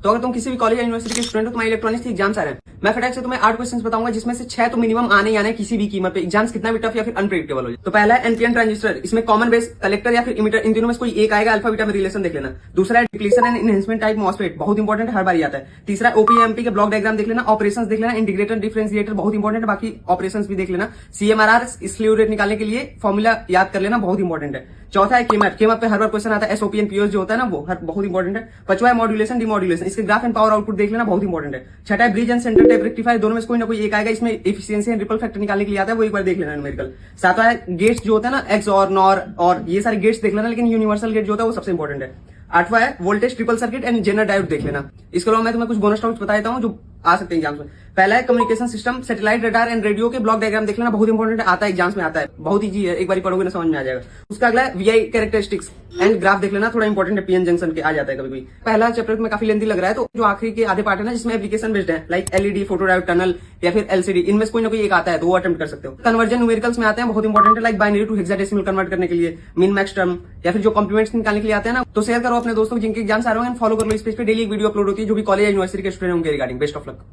तो अगर तुम किसी भी कॉलेज या यूनिवर्सिटी के स्टूडेंट हो, तुम्हारे इलेक्ट्रॉनिक्स के एग्जाम्स आ रहे हैं, मैं फटाक से तुम्हें 8 क्वेश्चंस बताऊंगा जिसमें से 6 तो मिनिमम आने ही आने किसी भी कीमत पे, एग्जाम्स कितना भी टफ या फिर अनप्रेडिक्टेबल हो जाए। तो पहला है एनपीएन ट्रांजिस्टर, इसमें कॉमन बेस, कलेक्टर या फिर इमिटर, इन तीनों में कोई एक आएगा, अल्फा बीटा में रिलेशन देख लेना। दूसरा है depletion and enhancement type MOSFET, बहुत इंपॉर्टेंट है, हर बार आता है। तीसरा ओपीएमपी के ब्लॉक डायग्राम देख लेना, ऑपरेशंस देख लेना, इंटीग्रेटर डिफरेंशिएटर बहुत इंपॉर्टेंट है, बाकी ऑपरेशंस भी देख लेना। सीएमआरआर स्लीव रेट निकालने के लिए फॉर्मूला याद कर लेना, बहुत इंपॉर्टेंट है। चौथा है केमैप, केमैप पे हर बार क्वेश्चन आता है, एसओपीएन पीओएस जो होता है ना वो बहुत इंपॉर्टेंट है। पांचवा है मॉड्यूलेशन डिमॉड्यूलेशन, इसके ग्राफ एंड पावर आउटपुट देख लेना, बहुत इंपॉर्टेंट है। छठा है bridge and centre type rectifier, दोनों में कोई ना कोई एक आएगा, इसमें एफिशिएंसी एंड रिपल फैक्टर निकालने के लिए आता है, वो एक बार देख लेना न्यूमेरिकल। सातवां है गेट्स जो होता है ना, एक्स और नॉर और ये सारे गेट्स देख लेना, लेकिन यूनिवर्सल गेट जो होता है वो सबसे इंपॉर्टेंट है। आठवां है voltage triple circuit and Zener diode देख लेना। इसके अलावा मैं तुम्हें कुछ बोनस टॉपिक्स बता देता हूं जो आ सकते हैं एग्जाम्स में। पहला है communication system, satellite, radar and radio के ब्लॉक डायग्राम देख लेना, बहुत इंपॉर्टेंट है, आता है एग्जाम्स में आता है, बहुत ईजी है, एक बार पढ़ोगे ना समझ में आ जाएगा। उसका अगला है वीआई कैरेक्टरिस्टिक्स एंड ग्राफ देख लेना, थोड़ा इंपॉर्टेंट है, पीएन जंक्शन के आ जाता है कभी कभी। पहला चैप्टर में काफी लेंथी लग रहा है, तो जो आखिरी के आधे पार्ट है ना जिसमें एप्लीकेशन बेस्ड है, like LED, photo diode, tunnel या फिर एलसीडी, इनमें से कोई ना कोई एक आता है तो वो अटेम्प्ट कर सकते हो। कन्वर्जन न्यूमेरिकल्स में आते हैं, बहुत इंपॉर्टेंट है, like binary to hexadecimal convert करने के लिए, मिन मैक्स टर्म या फिर जो कॉम्प्लीमेंट्स निकालने के लिए आते हैं ना, तो शेयर करो अपने दोस्तों जिनके एग्जाम्स आ रहे हैं, फॉलो कर लो, इस पेज पे डेली एक वीडियो अपलोड होती है जो भी कॉलेज या यूनिवर्सिटी के स्टूडेंट होंगे रिगार्डिंग। Best of luck.